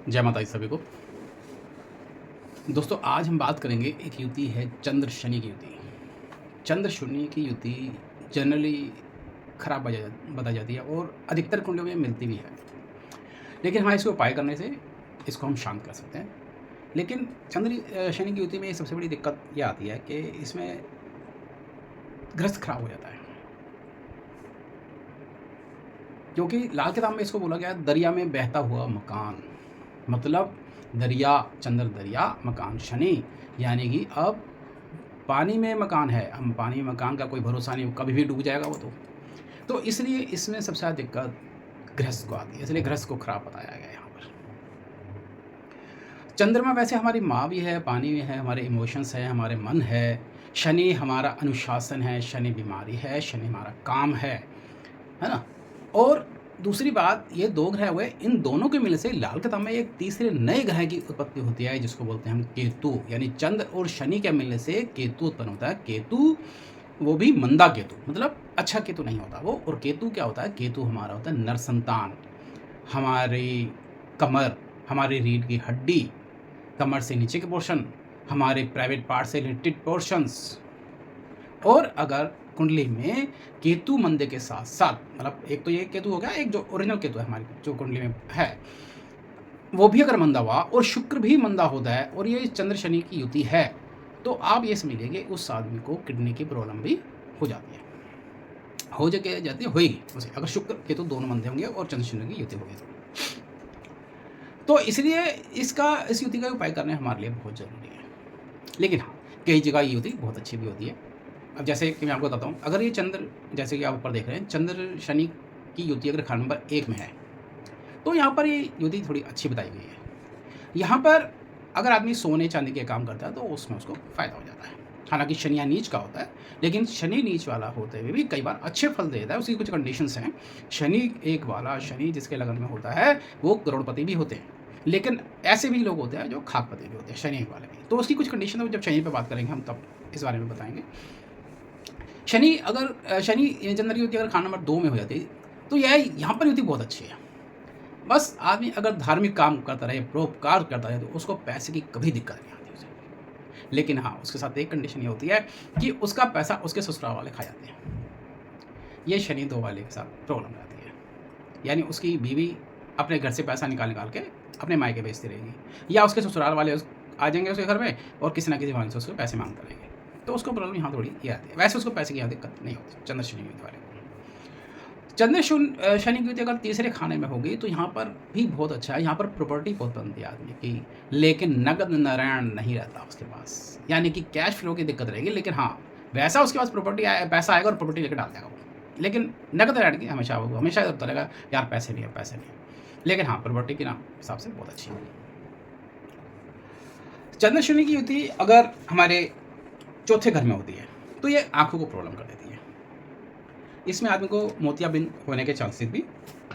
जय माता दी सभी को। दोस्तों आज हम बात करेंगे, एक युति है चंद्र शनि की युति। चंद्र शनि की युति जनरली खराब बताई जाती है और अधिकतर कुंडलियों में मिलती भी है, लेकिन हाँ, इसको उपाय करने से इसको हम शांत कर सकते हैं। लेकिन चंद्र शनि की युति में सबसे बड़ी दिक्कत यह आती है कि इसमें ग्रस्त खराब हो जाता है, क्योंकि लाल किताब में इसको बोला गया है दरिया में बहता हुआ मकान। मतलब दरिया, चंद्र दरिया, मकान शनि, यानी कि अब पानी में मकान है। हम पानी में मकान का कोई भरोसा नहीं, कभी भी डूब जाएगा वो तो इसलिए इसमें सबसे ज़्यादा दिक्कत गृहस्थ को आती है, इसलिए गृहस्थ को खराब बताया गया है यहाँ पर। चंद्रमा वैसे हमारी माँ भी है, पानी भी है, हमारे इमोशंस हैं, हमारे मन है। शनि हमारा अनुशासन है, शनि बीमारी है, शनि हमारा काम है ना। और दूसरी बात, ये दो ग्रह हुए, इन दोनों के मिलने से लाल किताब में एक तीसरे नए ग्रह की उत्पत्ति होती है, जिसको बोलते हैं हम केतु। यानी चंद्र और शनि के मिलने से केतु उत्पन्न होता है। केतु, वो भी मंदा केतु, मतलब अच्छा केतु नहीं होता वो। और केतु क्या होता है? केतु हमारा होता है नर संतान, हमारी कमर, हमारी रीढ़ की हड्डी, कमर से नीचे के पोर्शन, हमारे प्राइवेट पार्ट से रिलेटेड पोर्शंस। और अगर कुंडली में केतु मंदे के साथ साथ, मतलब एक तो ये केतु हो गया, एक जो ओरिजिनल केतु है हमारी जो कुंडली में है, वो भी अगर मंदा हुआ और शुक्र भी मंदा होता है और ये चंद्र शनि की युति है, तो आप ये समझिए उस आदमी को किडनी की प्रॉब्लम भी हो जाती है, हो जाती है, होगी उसे, अगर शुक्र केतु दोनों मंदे होंगे और चंद्र शनि की युति होगी तो इसलिए इस युति का उपाय करना हमारे लिए बहुत ज़रूरी है। लेकिन हाँ, कई जगह ये युति बहुत अच्छी भी होती है। अब जैसे कि मैं आपको बताता हूँ, अगर ये चंद्र, जैसे कि आप ऊपर देख रहे हैं, चंद्र शनि की युति अगर खंड नंबर 1 में है, तो यहाँ पर ये युति थोड़ी अच्छी बताई गई है। यहाँ पर अगर आदमी सोने चांदी के काम करता है तो उसमें उसको फ़ायदा हो जाता है। हालांकि शनि नीच का होता है, लेकिन शनि नीच वाला होते हुए भी कई बार अच्छे फल देता है। उसकी कुछ कंडीशंस हैं। शनि एक वाला, शनि जिसके लगन में होता है, वो करोड़पति भी होते हैं, लेकिन ऐसे भी लोग होते हैं जो खाकपति भी होते हैं, शनि एक वाले भी। तो उसकी कुछ कंडीशन है, जब शनि पर बात करेंगे हम तब इस बारे में बताएंगे। शनि चंद्र की युति अगर खाना नंबर 2 में हो जाती है, तो यह यहाँ पर युति बहुत अच्छी है। बस आदमी अगर धार्मिक काम करता रहे, परोपकार करता रहे, तो उसको पैसे की कभी दिक्कत नहीं आती उसे। लेकिन हाँ, उसके साथ एक कंडीशन ये होती है कि उसका पैसा उसके ससुराल वाले खा जाते हैं। ये शनि 2 वाले के साथ प्रॉब्लम रहती है। यानी उसकी बीवी अपने घर से पैसा निकाल के अपने मायके भेजती रहेगी, या उसके ससुराल वाले आ जाएंगे उसके घर में और किसी ना किसी बहाने से उसको पैसे मांगते रहेंगे। तो उसको प्रॉब्लम यहाँ थोड़ी ये आती है। वैसे उसको पैसे की यहाँ दिक्कत नहीं होती चंद्र शनि युति वाले को। शनि की युति अगर तीसरे खाने में होगी तो यहाँ पर भी बहुत अच्छा है। यहाँ पर प्रॉपर्टी बहुत बनती है आदमी की, लेकिन नगद नारायण नहीं रहता उसके पास, यानी कि कैश फ्लो की दिक्कत रहेगी। लेकिन हाँ, वैसा उसके पास पैसा आएगा और प्रॉपर्टी लेकर डाल देगा वो, लेकिन नगद नारायण की हमेशा वो हमेशा होता रहेगा, यार पैसे नहीं है, पैसे नहीं है। लेकिन हाँ, प्रॉपर्टी की ना हिसाब से बहुत अच्छी है। चंद्र शनि की युति अगर हमारे चौथे घर में होती है तो ये आंखों को प्रॉब्लम कर देती है। इसमें आदमी को मोतियाबिंद होने के चांसेस भी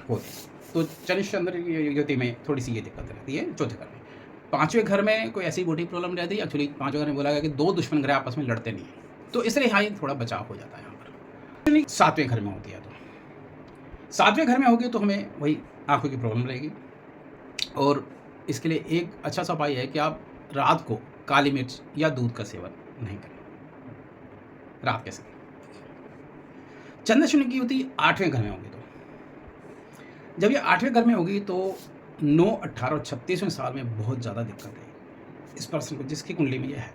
होते हैं। तो चंद्र युति में थोड़ी सी ये दिक्कत रहती है चौथे घर में। 5वें घर में कोई ऐसी मोटी प्रॉब्लम रहती है। एक्चुअली 5वें घर में बोला गया कि 2 दुश्मन ग्रह आपस में लड़ते नहीं हैं, तो इसलिए हाँ, ये थोड़ा बचाव हो जाता है यहाँ पर। 7वें घर में होती है, तो 7वें घर में होगी तो हमें वही आंखों की प्रॉब्लम रहेगी। और इसके लिए एक अच्छा सा उपाय है कि आप रात को काली मिर्च या दूध का सेवन नहीं करें रात के समय। चंद्र शनि की युति 8वें घर में होगी, तो जब ये 8वें घर में होगी तो 9, 18 और 36वें साल में बहुत ज़्यादा दिक्कत है इस पर्सन को, जिसकी कुंडली में ये है।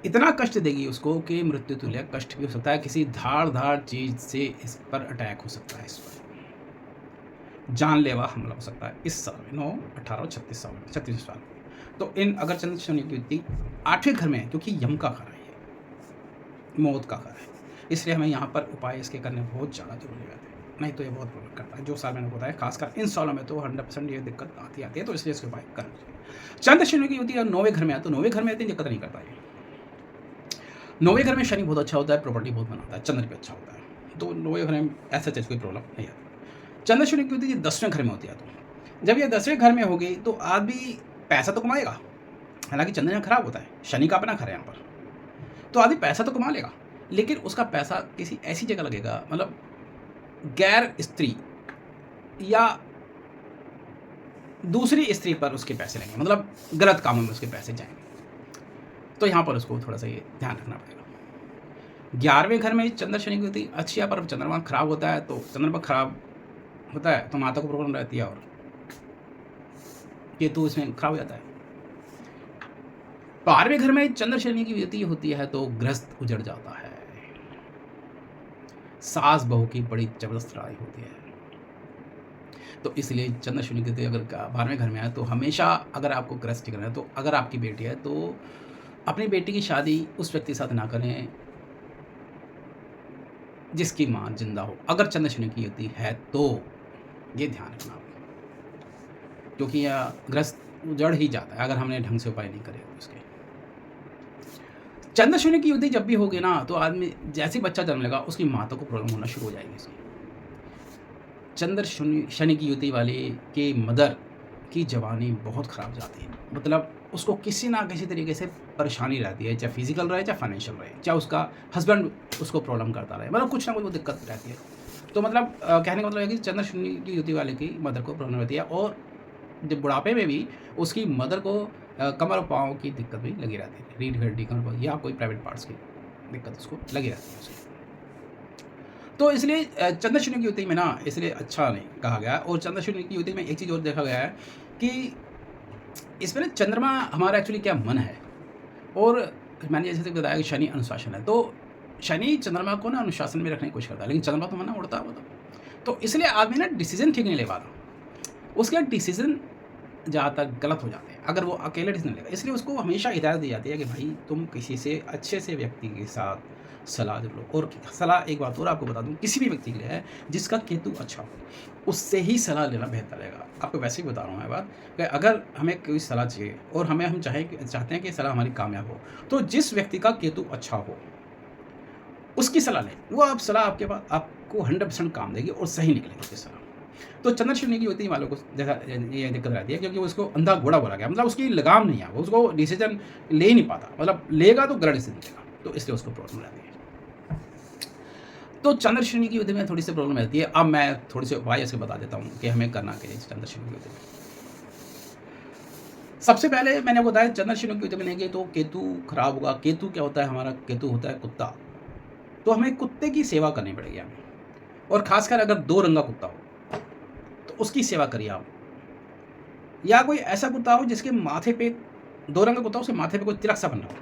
इतना कष्ट देगी उसको कि मृत्यु तुल्य कष्ट भी हो सकता है। किसी धार चीज से इस पर अटैक हो सकता है, इस पर जानलेवा हमला हो सकता है इस साल में, 9, 18 और 36 साल में। तो इन अगर चंद्र शनि की युति 8वें घर में है, क्योंकि यम का घर है, मौत का घर है, इसलिए हमें यहाँ पर उपाय इसके करने बहुत ज़्यादा जरूरी रहते हैं, नहीं तो ये बहुत प्रॉब्लम करता है। जो साल मैंने बताया, खासकर इन सालों में तो 100% ये दिक्कत आती है, तो इसलिए इसके उपाय करना चाहिए। चंद्र शनि की युति 9वें घर में है, तो 9वें घर में इतनी दिक्कत नहीं करता है। 9वें घर में शनि बहुत अच्छा होता है, प्रॉपर्टी बहुत बनाता है, चंद्र भी अच्छा होता है, तो 9वें घर में ऐसा चीज़ कोई प्रॉब्लम नहीं आती। चंद्र शनि की युति 10वें घर में होती है, तो जब ये 10वें घर में होगी तो आदमी पैसा तो कमाएगा। हालांकि चंद्र यहाँ खराब होता है, शनि का अपना घर है यहाँ पर, तो आदमी पैसा तो कमा लेगा, लेकिन उसका पैसा किसी ऐसी जगह लगेगा, मतलब गैर स्त्री या दूसरी स्त्री पर उसके पैसे लगेंगे, मतलब गलत कामों में उसके पैसे जाएंगे। तो यहाँ पर उसको थोड़ा सा ये ध्यान रखना पड़ेगा। 11वें घर में चंद्र शनि की युति अच्छी है, पर चंद्रमा खराब होता है तो चंद्रमा खराब होता है तो माता को प्रॉब्लम रहती है, और केतु इसमें खराब हो जाता है। 12वें घर में चंद्र शनि की युति होती है तो गृहस्थ उजड़ जाता है, सास बहू की बड़ी जबरदस्त लड़ाई होती है। तो इसलिए चंद्र शनि की युति अगर 12वें घर में है तो हमेशा, अगर आपको गृहस्थ करना है तो अगर आपकी बेटी है तो अपनी बेटी की शादी उस व्यक्ति के साथ ना करें जिसकी माँ जिंदा हो, अगर चंद्र शनि की युति है तो ये ध्यान रखना, क्योंकि यह ग्रस्त उजड़ ही जाता है अगर हमने ढंग से उपाय नहीं करे उसके। चंद्र शनि की युति जब भी होगी ना तो आदमी जैसे ही बच्चा जन्म लेगा उसकी माता को प्रॉब्लम होना शुरू हो जाएगी इसकी। चंद्र शनि की युति वाले के मदर की जवानी बहुत ख़राब जाती है, मतलब उसको किसी ना किसी तरीके से परेशानी रहती है, चाहे फिजिकल रहे चाहे फाइनेंशियल रहे, चाहे उसका हस्बैंड उसको प्रॉब्लम करता रहे, मतलब कुछ ना कुछ वो दिक्कत रहती है। तो मतलब कहने का मतलब है कि चंद्र शनि की युति वाले की मदर को प्रॉब्लम रहती है, और जब बुढ़ापे में भी उसकी मदर को कमर और पाँव की दिक्कत भी लगी रहती है, रीढ़ हड्डी कमर या कोई प्राइवेट पार्ट्स की दिक्कत उसको लगी रहती है उसकी। तो इसलिए चंद्र शनि की युति में ना इसलिए अच्छा नहीं कहा गया। और चंद्र शनि की युति में एक चीज़ और देखा गया है कि इसमें ना चंद्रमा हमारा एक्चुअली क्या मन है, और मैंने जैसे बताया कि शनि अनुशासन है, तो शनि चंद्रमा को ना अनुशासन में रखने की कोशिश करता है, लेकिन चंद्रमा तो मन उड़ता है वो तो इसलिए आदमी ना डिसीजन ठीक नहीं ले पाता, उसके डिसीजन ज़्यादातर गलत हो जाते हैं अगर वो अकेले डिसीजन लेगा। इसलिए उसको हमेशा हिदायत दी जाती है कि भाई तुम किसी से अच्छे से व्यक्ति के साथ सलाह जरूर लो। और सलाह एक बात और आपको बता दूं, किसी भी व्यक्ति के लिए है जिसका केतु अच्छा हो उससे ही सलाह लेना बेहतर रहेगा। आपको वैसे ही बता रहा हूँ मैं बात कि अगर हमें कोई सलाह चाहिए और हम चाहते हैं कि सलाह हमारी कामयाब हो, तो जिस व्यक्ति का केतु अच्छा हो उसकी सलाह लें, वो आप सलाह आपके पास आपको 100% काम देगी और सही निकलेगी उसकी सलाह। तो चंद्र शनि की युति वालों को देखा ये दिक्कत रहती है क्योंकि उसको अंधा घोड़ा बोला गया, मतलब उसकी लगाम नहीं है, वो उसको डिसीजन ले ही नहीं पाता, मतलब लेगा तो गलत डिसीजन लेगा, तो इसलिए उसको प्रॉब्लम रहती है। तो चंद्र शनि की युति में थोड़ी सी प्रॉब्लम रहती है। अब मैं थोड़ी सी उपाय ऐसे बता देता हूँ कि हमें करना क्या है चंद्र शनि की युति में। सबसे पहले मैंने बताया चंद्र शनि की युति में लेंगे तो केतु खराब होगा। केतु क्या होता है, हमारा केतु होता है कुत्ता, तो हमें कुत्ते की सेवा करनी पड़ेगी हमें, और खासकर अगर 2 रंग का कुत्ता हो तो उसकी सेवा करिए आप, या कोई ऐसा कुत्ता हो जिसके माथे पे 2 रंग का कुत्ता हो, उसके माथे पे कोई तिलक सा बना हो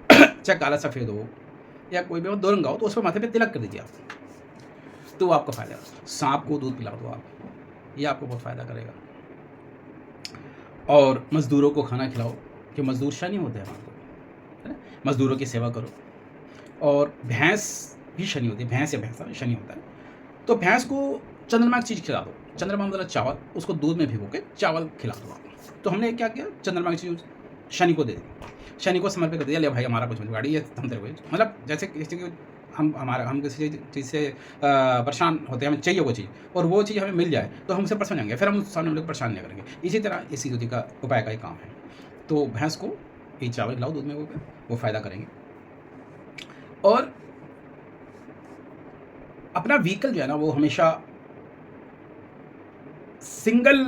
चाहे काला सफ़ेद हो या कोई भी 2 रंग का हो, तो उसके माथे पे तिलक कर दीजिए आप, तो आपको फ़ायदा है। सांप को दूध पिला दो आप, ये आपको बहुत फ़ायदा करेगा। और मज़दूरों को खाना खिलाओ, कि मज़दूर शनि होते हैं हमारे, है ना, मज़दूरों की सेवा करो। और भैंस भी शनि होती है, भैंस या भैंसा शनि होता है, तो भैंस को चंद्रमा की चीज़ खिला दो, चंद्रमा मतलब चावल, उसको दूध में भिगो के चावल खिला दो आप। तो हमने क्या किया, चंद्रमा की चीज़ शनि को दे दी, शनि को समर्पित कर दिया, ले भाई हमारा कुछ गाड़ी ये हम तेरे को, मतलब जैसे किसी को हम किसी चीज़ से परेशान होते हैं, हमें चाहिए वो चीज़ और वो चीज़ हमें मिल जाए तो हम उससे परेशान होंगे, फिर हम उस सामने वाले को परेशान नहीं करेंगे। इसी तरह इसी युति का उपाय का ही काम है। तो भैंस को ये चावल खिलाओ दूध में, वो फ़ायदा करेंगे। और अपना व्हीकल जो है ना वो हमेशा सिंगल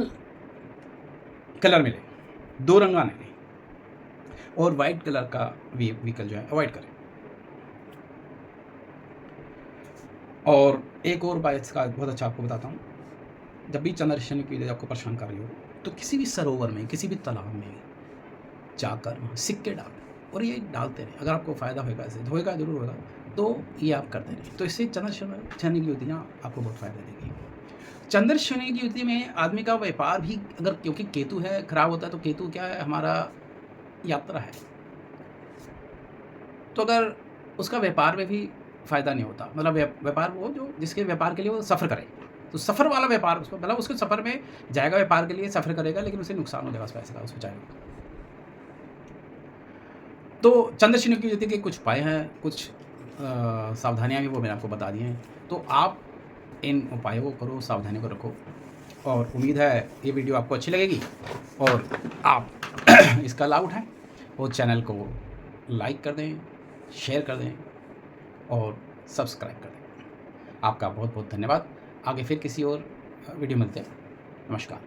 कलर में ले, 2 रंगा नहीं, और वाइट कलर का व्हीकल जो है अवॉइड करें। और एक और बात इसका बहुत अच्छा आपको बताता हूँ, जब भी चंद्र शनि की युति आपको परेशान कर रही हो तो किसी भी सरोवर में, किसी भी तालाब में जाकर वहाँ सिक्के डालो और ये डालते रहें। अगर आपको फ़ायदा होगा, ऐसे होगा जरूर होगा, तो ये आप करते रहें, तो इससे चंद्र शनि की युति आपको बहुत फ़ायदा देगी। चंद्र शनि की युति में आदमी का व्यापार भी, अगर क्योंकि केतु है खराब होता है, तो केतु क्या है, हमारा यात्रा है, तो अगर उसका व्यापार में भी फ़ायदा नहीं होता, मतलब व्यापार वो जो जिसके व्यापार के लिए वो सफ़र करे, तो सफ़र वाला व्यापार उसको, मतलब उसके सफ़र में जाएगा, व्यापार के लिए सफ़र करेगा, लेकिन उसे नुकसान हो जाएगा उस पैसे का, उसको चाहेगा। तो चंद्र शनि की युति के कुछ उपाय हैं, कुछ सावधानियाँ भी वो मैंने आपको बता दी हैं, तो आप इन उपायों को करो, सावधानी को रखो, और उम्मीद है ये वीडियो आपको अच्छी लगेगी और आप इसका लाभ उठाएं, और चैनल को लाइक कर दें, शेयर कर दें और सब्सक्राइब कर दें। आपका बहुत बहुत धन्यवाद। आगे फिर किसी और वीडियो मिलते हैं। नमस्कार।